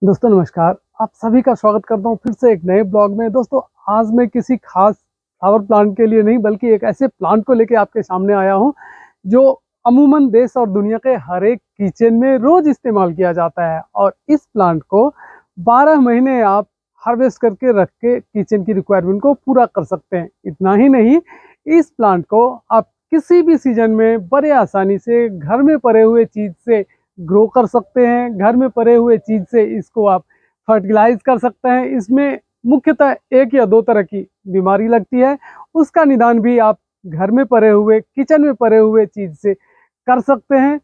दोस्तों नमस्कार। आप सभी का स्वागत करता हूं फिर से एक नए ब्लॉग में। दोस्तों आज मैं किसी खास फ्लावर प्लांट के लिए नहीं बल्कि एक ऐसे प्लांट को लेके आपके सामने आया हूं जो अमूमन देश और दुनिया के हर एक किचन में रोज इस्तेमाल किया जाता है। और इस प्लांट को 12 महीने आप हार्वेस्ट करके रख के किचन की रिक्वायरमेंट को पूरा कर सकते हैं। इतना ही नहीं, इस प्लांट को आप किसी भी सीजन में बड़े आसानी से घर में पड़े हुए चीज से ग्रो कर सकते हैं। घर में पड़े हुए चीज से इसको आप फर्टिलाइज कर सकते हैं। इसमें मुख्यतः एक या दो तरह की बीमारी लगती है, उसका निदान भी आप घर में पड़े हुए किचन में पड़े हुए चीज से कर सकते हैं।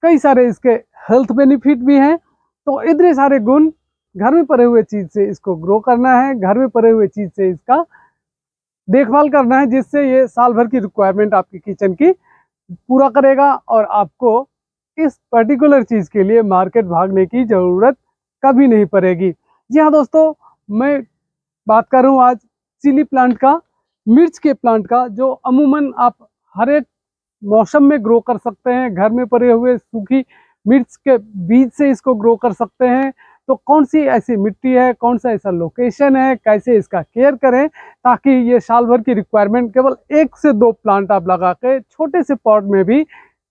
कई सारे इसके हेल्थ बेनिफिट भी हैं। तो इतने सारे गुण, घर में पड़े हुए चीज से इसको ग्रो करना है, घर में पड़े हुए चीज से इसका देखभाल करना है, जिससे ये साल भर की रिक्वायरमेंट आपकी किचन की पूरा करेगा और आपको इस पर्टिकुलर चीज के लिए मार्केट भागने की जरूरत कभी नहीं पड़ेगी। जी हाँ दोस्तों, मैं बात कर रहा हूँ आज चिली प्लांट का, मिर्च के प्लांट का, जो अमूमन आप हर एक मौसम में ग्रो कर सकते हैं। घर में पड़े हुए सूखी मिर्च के बीज से इसको ग्रो कर सकते हैं। तो कौन सी ऐसी मिट्टी है, कौन सा ऐसा लोकेशन है, कैसे इसका केयर करें ताकि ये साल भर की रिक्वायरमेंट केवल 1 से 2 प्लांट आप लगा के छोटे से पॉट में भी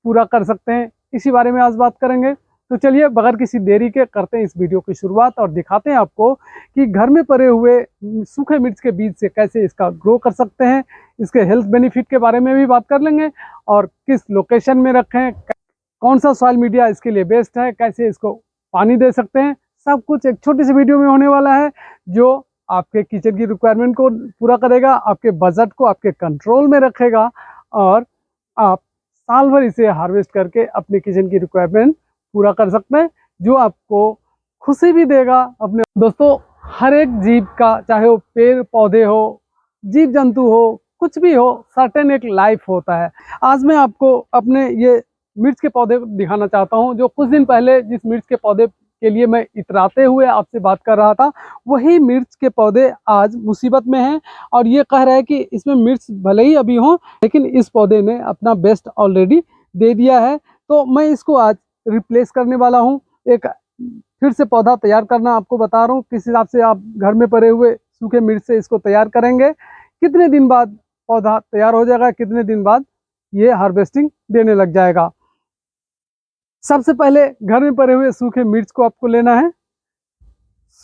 पूरा कर सकते हैं, इसी बारे में आज बात करेंगे। तो चलिए बगैर किसी देरी के करते हैं इस वीडियो की शुरुआत और दिखाते हैं आपको कि घर में पड़े हुए सूखे मिर्च के बीज से कैसे इसका ग्रो कर सकते हैं। इसके हेल्थ बेनिफिट के बारे में भी बात कर लेंगे और किस लोकेशन में रखें, कौन सा सॉइल मीडिया इसके लिए बेस्ट है, कैसे इसको पानी दे सकते हैं, सब कुछ एक छोटी सी वीडियो में होने वाला है जो आपके किचन की रिक्वायरमेंट को पूरा करेगा, आपके बजट को आपके कंट्रोल में रखेगा और आप साल भर इसे हार्वेस्ट करके अपने किचन की रिक्वायरमेंट पूरा कर सकते हैं, जो आपको खुशी भी देगा अपने। दोस्तों हर एक जीव का, चाहे वो पेड़ पौधे हो, जीव जंतु हो, कुछ भी हो, सर्टेन एक लाइफ होता है। आज मैं आपको अपने ये मिर्च के पौधे दिखाना चाहता हूँ, जो कुछ दिन पहले जिस मिर्च के पौधे के लिए मैं इतराते हुए आपसे बात कर रहा था, वही मिर्च के पौधे आज मुसीबत में हैं और ये कह रहे हैं कि इसमें मिर्च भले ही अभी हो, लेकिन इस पौधे ने अपना बेस्ट ऑलरेडी दे दिया है। तो मैं इसको आज रिप्लेस करने वाला हूँ, एक फिर से पौधा तैयार करना आपको बता रहा हूँ किस हिसाब से आप घर में पड़े हुए सूखे मिर्च से इसको तैयार करेंगे, कितने दिन बाद पौधा तैयार हो जाएगा, कितने दिन बाद ये हार्वेस्टिंग देने लग जाएगा। सबसे पहले घर में पड़े हुए सूखे मिर्च को आपको लेना है।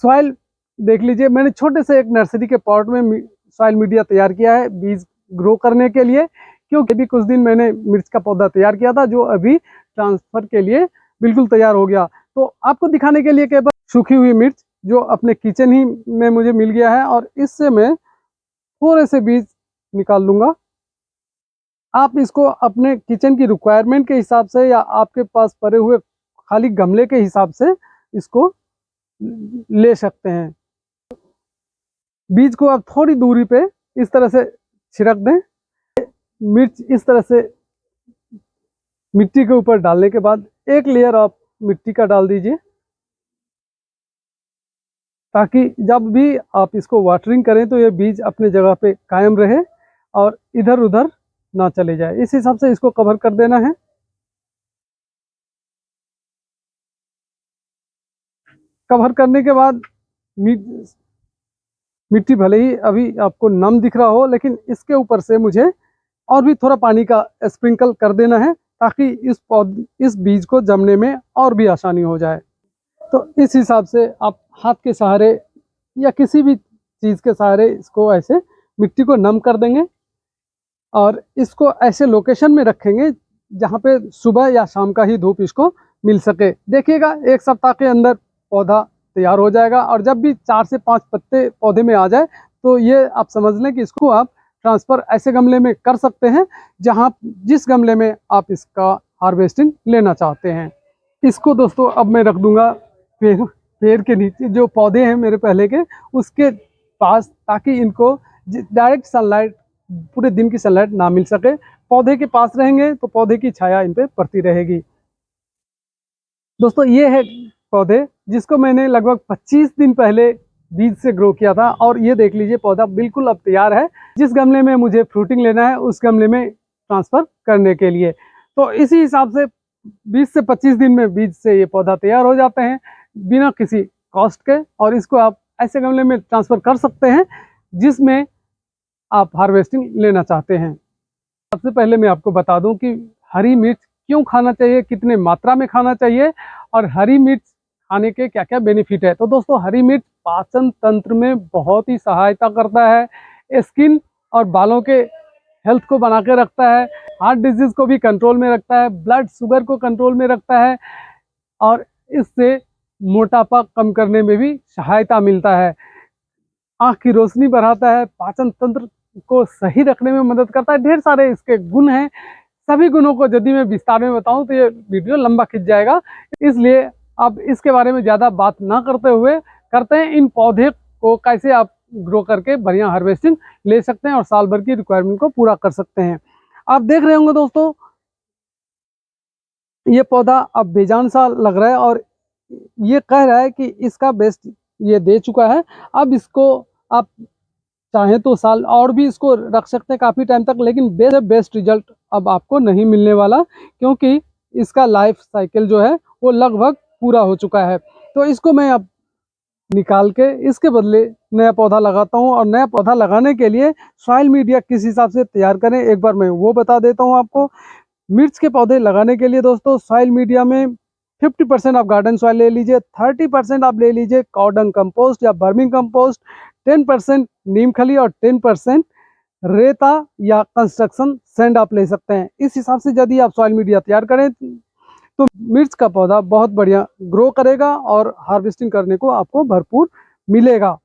सॉइल देख लीजिए, मैंने छोटे से एक नर्सरी के पॉट में सॉइल मीडिया तैयार किया है बीज ग्रो करने के लिए, क्योंकि अभी कुछ दिन मैंने मिर्च का पौधा तैयार किया था जो अभी ट्रांसफर के लिए बिल्कुल तैयार हो गया। तो आपको दिखाने के लिए केवल सूखी हुई मिर्च जो अपने किचन ही में मुझे मिल गया है और इससे मैं थोड़े से बीज निकाल लूँगा। आप इसको अपने किचन की रिक्वायरमेंट के हिसाब से या आपके पास पड़े हुए खाली गमले के हिसाब से इसको ले सकते हैं। बीज को आप थोड़ी दूरी पे इस तरह से छिड़क दें। मिर्च इस तरह से मिट्टी के ऊपर डालने के बाद एक लेयर आप मिट्टी का डाल दीजिए, ताकि जब भी आप इसको वाटरिंग करें तो ये बीज अपने जगह पे कायम रहे और इधर उधर ना चले जाए। इस हिसाब से इसको कवर कर देना है। कवर करने के बाद मिट्टी भले ही अभी आपको नम दिख रहा हो, लेकिन इसके ऊपर से मुझे और भी थोड़ा पानी का स्प्रिंकल कर देना है ताकि इस बीज को जमने में और भी आसानी हो जाए। तो इस हिसाब से आप हाथ के सहारे या किसी भी चीज़ के सहारे इसको ऐसे मिट्टी को नम कर देंगे और इसको ऐसे लोकेशन में रखेंगे जहाँ पे सुबह या शाम का ही धूप इसको मिल सके। देखिएगा 1 सप्ताह के अंदर पौधा तैयार हो जाएगा और जब भी 4 से 5 पत्ते पौधे में आ जाए तो ये आप समझ लें कि इसको आप ट्रांसफ़र ऐसे गमले में कर सकते हैं जहाँ जिस गमले में आप इसका हार्वेस्टिंग लेना चाहते हैं। इसको दोस्तों अब मैं रख दूंगा पेड़ के नीचे, जो पौधे हैं मेरे पहले के उसके पास, ताकि इनको डायरेक्ट सनलाइट, पूरे दिन की सनलाइट ना मिल सके। पौधे के पास रहेंगे तो पौधे की छाया इन पे पड़ती रहेगी। दोस्तों ये है पौधे जिसको मैंने लगभग 25 दिन पहले बीज से ग्रो किया था और ये देख लीजिए पौधा बिल्कुल अब तैयार है जिस गमले में मुझे फ्रूटिंग लेना है उस गमले में ट्रांसफ़र करने के लिए। तो इसी हिसाब से 20 से 25 दिन में बीज से ये पौधा तैयार हो जाते हैं बिना किसी कॉस्ट के, और इसको आप ऐसे गमले में ट्रांसफ़र कर सकते हैं जिसमें आप हार्वेस्टिंग लेना चाहते हैं। सबसे पहले मैं आपको बता दूं कि हरी मिर्च क्यों खाना चाहिए, कितने मात्रा में खाना चाहिए, और हरी मिर्च खाने के क्या क्या बेनिफिट है। तो दोस्तों, हरी मिर्च पाचन तंत्र में बहुत ही सहायता करता है, स्किन और बालों के हेल्थ को बना के रखता है, हार्ट डिजीज़ को भी कंट्रोल में रखता है, ब्लड शुगर को कंट्रोल में रखता है, और इससे मोटापा कम करने में भी सहायता मिलता है, आँख की रोशनी बढ़ाता है, पाचन तंत्र को सही रखने में मदद करता है। ढेर सारे इसके गुण हैं। सभी गुणों को यदि मैं विस्तार में बताऊं तो ये वीडियो लंबा खिंच जाएगा, इसलिए अब इसके बारे में ज़्यादा बात ना करते हुए करते हैं इन पौधे को कैसे आप ग्रो करके बढ़िया हार्वेस्टिंग ले सकते हैं और साल भर की रिक्वायरमेंट को पूरा कर सकते हैं। आप देख रहे होंगे दोस्तों, ये पौधा अब बेजान सा लग रहा है और ये कह रहा है कि इसका बेस्ट ये दे चुका है। अब इसको आप चाहें तो साल और भी इसको रख सकते हैं काफ़ी टाइम तक, लेकिन बेस्ट रिजल्ट अब आपको नहीं मिलने वाला, क्योंकि इसका लाइफ साइकिल जो है वो लगभग पूरा हो चुका है। तो इसको मैं अब निकाल के इसके बदले नया पौधा लगाता हूँ, और नया पौधा लगाने के लिए सॉइल मीडिया किस हिसाब से तैयार करें एक बार मैं वो बता देता हूँ आपको। मिर्च के पौधे लगाने के लिए दोस्तों, सॉइल मीडिया में 50% आप गार्डन सॉइल ले लीजिए, 30% आप ले लीजिए कॉर्डन कंपोस्ट या बर्मिंग कंपोस्ट, 10% नीम खली और 10% रेता या कंस्ट्रक्शन सैंड आप ले सकते हैं। इस हिसाब से यदि आप सॉइल मीडिया तैयार करें तो मिर्च का पौधा बहुत बढ़िया ग्रो करेगा और हार्वेस्टिंग करने को आपको भरपूर मिलेगा।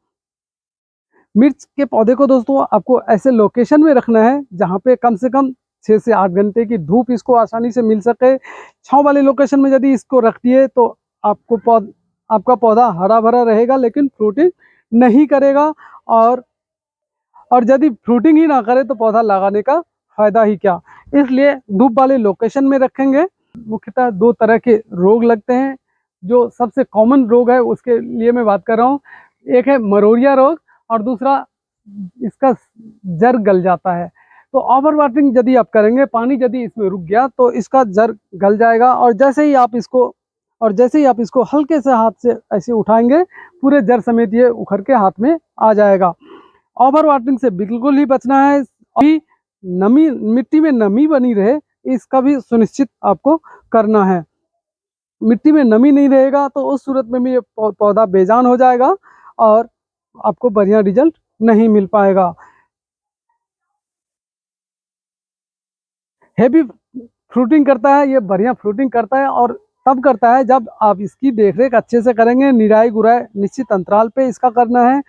मिर्च के पौधे को दोस्तों आपको ऐसे लोकेशन में रखना है जहाँ पे कम से कम 6 से 8 घंटे की धूप इसको आसानी से मिल सके। छांव वाले लोकेशन में यदि इसको रख दिए तो आपका पौधा हरा भरा रहेगा, लेकिन फ्रूटिंग नहीं करेगा, और यदि फ्रूटिंग ही ना करे तो पौधा लगाने का फायदा ही क्या। इसलिए धूप वाले लोकेशन में रखेंगे। मुख्यतः 2 तरह के रोग लगते हैं, जो सबसे कॉमन रोग है उसके लिए मैं बात कर रहा हूँ। एक है मरोरिया रोग और दूसरा इसका जड़ गल जाता है। तो ओवर वाटरिंग यदि आप करेंगे, पानी यदि इसमें रुक गया तो इसका जड़ गल जाएगा, और जैसे ही आप इसको हल्के से हाथ से ऐसे उठाएंगे, पूरे जड़ समेत ये उखड़ के हाथ में आ जाएगा। ओवर वाटरिंग से बिल्कुल ही बचना है। अभी नमी, मिट्टी में नमी बनी रहे, इसका भी सुनिश्चित आपको करना है। मिट्टी में नमी नहीं रहेगा तो उस सूरत में भी ये पौधा बेजान हो जाएगा और आपको बढ़िया रिजल्ट नहीं मिल पाएगा। हेवी फ्रूटिंग करता है, ये बढ़िया फ्रूटिंग करता है, और तब करता है जब आप इसकी देखरेख अच्छे से करेंगे। निराई गुड़ाई निश्चित अंतराल पे इसका करना है।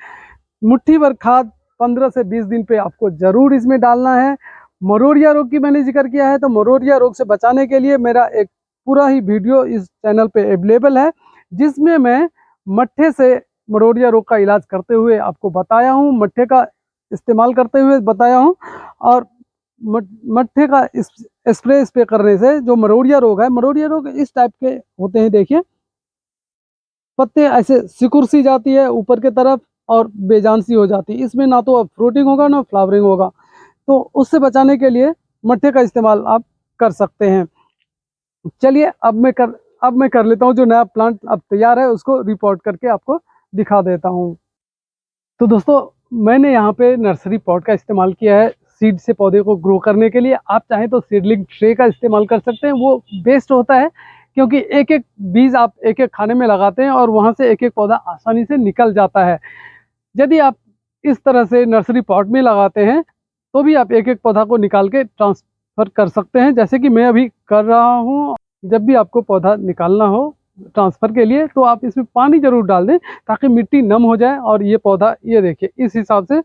मुट्ठी भर खाद 15 से 20 दिन पे आपको जरूर इसमें डालना है। मरोरिया रोग की मैंने जिक्र किया है, तो मरोरिया रोग से बचाने के लिए मेरा एक पूरा ही वीडियो इस चैनल पे अवेलेबल है, जिसमें मैं मट्ठे से मरोरिया रोग का इलाज करते हुए आपको बताया हूँ, मट्ठे का इस्तेमाल करते हुए बताया हूँ, और मट्ठे का स्प्रे करने से जो मरोरिया रोग है, मरोरिया रोग इस टाइप के होते हैं, देखिए पत्ते ऐसे सिकुड़ सी जाती है ऊपर के तरफ और बेजान सी हो जाती है। इसमें ना तो अब फ्रूटिंग होगा ना फ्लावरिंग होगा, तो उससे बचाने के लिए मट्ठे का इस्तेमाल आप कर सकते हैं। चलिए अब मैं कर लेता हूँ, जो नया प्लांट अब तैयार है उसको रिपोर्ट करके आपको दिखा देता हूँ। तो दोस्तों, मैंने यहाँ पे नर्सरी पॉट का इस्तेमाल किया है सीड से पौधे को ग्रो करने के लिए। आप चाहें तो सीडलिंग ट्रे का इस्तेमाल कर सकते हैं, वो बेस्ट होता है, क्योंकि एक एक बीज आप एक एक खाने में लगाते हैं और वहाँ से एक एक पौधा आसानी से निकल जाता है। यदि आप इस तरह से नर्सरी पॉट में लगाते हैं तो भी आप एक एक पौधा को निकाल के ट्रांसफ़र कर सकते हैं, जैसे कि मैं अभी कर रहा हूँ। जब भी आपको पौधा निकालना हो ट्रांसफ़र के लिए तो आप इसमें पानी ज़रूर डाल दें, ताकि मिट्टी नम हो जाए और ये पौधा, ये देखिए, इस हिसाब से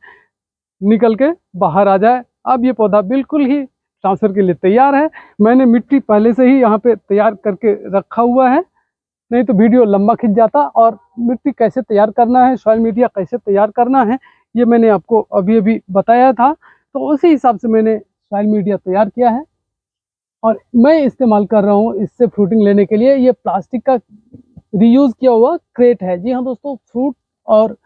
निकल के बाहर आ जाए। अब ये पौधा बिल्कुल ही ट्रांसफ़र के लिए तैयार है। मैंने मिट्टी पहले से ही यहाँ पे तैयार करके रखा हुआ है, नहीं तो वीडियो लंबा खिंच जाता, और मिट्टी कैसे तैयार करना है, सॉइल मीडिया कैसे तैयार करना है, ये मैंने आपको अभी अभी बताया था। तो उसी हिसाब से मैंने सॉइल मीडिया तैयार किया है और मैं इस्तेमाल कर रहा हूँ इससे फ्रूटिंग लेने के लिए। ये प्लास्टिक का रीयूज़ किया हुआ क्रेट है। जी हाँ दोस्तों, फ्रूट और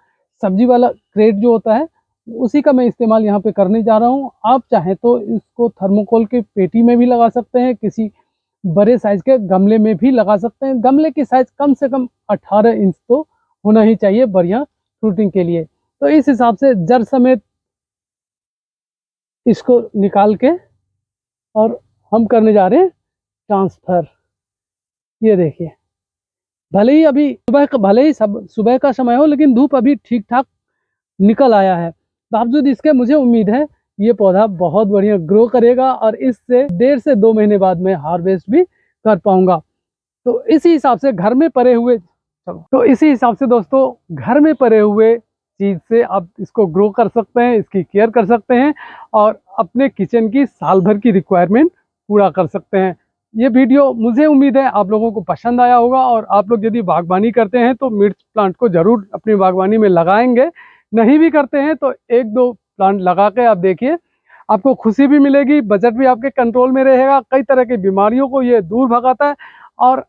सब्जी वाला क्रेट जो होता है उसी का मैं इस्तेमाल यहाँ पे करने जा रहा हूँ। आप चाहें तो इसको थर्मोकोल के पेटी में भी लगा सकते हैं, किसी बड़े साइज़ के गमले में भी लगा सकते हैं। गमले की साइज़ कम से कम 18 इंच तो होना ही चाहिए बढ़िया फ्रूटिंग के लिए। तो इस हिसाब से जड़ समेत इसको निकाल के और हम करने जा रहे हैं ट्रांसफर। ये देखिए, भले ही अभी भले ही सब सुबह का समय हो, लेकिन धूप अभी ठीक ठाक निकल आया है। बावजूद इसके मुझे उम्मीद है ये पौधा बहुत बढ़िया ग्रो करेगा और इससे 1.5 से 2 महीने बाद मैं हार्वेस्ट भी कर पाऊंगा। तो इसी हिसाब से घर में पड़े हुए तो इसी हिसाब से दोस्तों, घर में पड़े हुए चीज से आप इसको ग्रो कर सकते हैं, इसकी केयर कर सकते हैं और अपने किचन की साल भर की रिक्वायरमेंट पूरा कर सकते हैं। ये वीडियो मुझे उम्मीद है आप लोगों को पसंद आया होगा और आप लोग यदि बागवानी करते हैं तो मिर्च प्लांट को जरूर अपनी बागवानी में लगाएंगे। नहीं भी करते हैं तो 1-2 प्लांट लगा के आप देखिए, आपको खुशी भी मिलेगी, बजट भी आपके कंट्रोल में रहेगा, कई तरह की बीमारियों को ये दूर भगाता है। और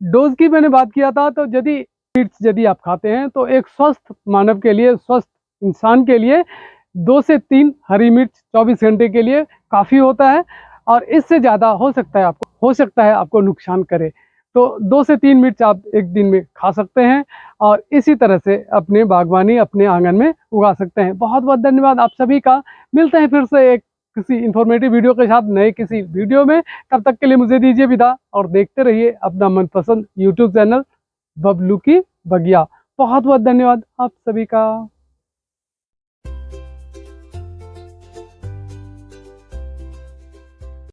डोज की मैंने बात किया था, तो यदि आप खाते हैं तो एक स्वस्थ मानव के लिए, स्वस्थ इंसान के लिए 2 से 3 हरी मिर्च 24 घंटे के लिए काफ़ी होता है और इससे ज़्यादा हो सकता है आपको नुकसान करे। तो 2 से 3 मिर्च आप एक दिन में खा सकते हैं और इसी तरह से अपने बागवानी अपने आंगन में उगा सकते हैं। बहुत बहुत धन्यवाद आप सभी का। मिलते हैं फिर से एक किसी इंफॉर्मेटिव वीडियो के साथ नए किसी वीडियो में। तब तक के लिए मुझे दीजिए विदा और देखते रहिए अपना मनपसंद यूट्यूब चैनल बबलू की बगिया। बहुत बहुत धन्यवाद आप सभी का।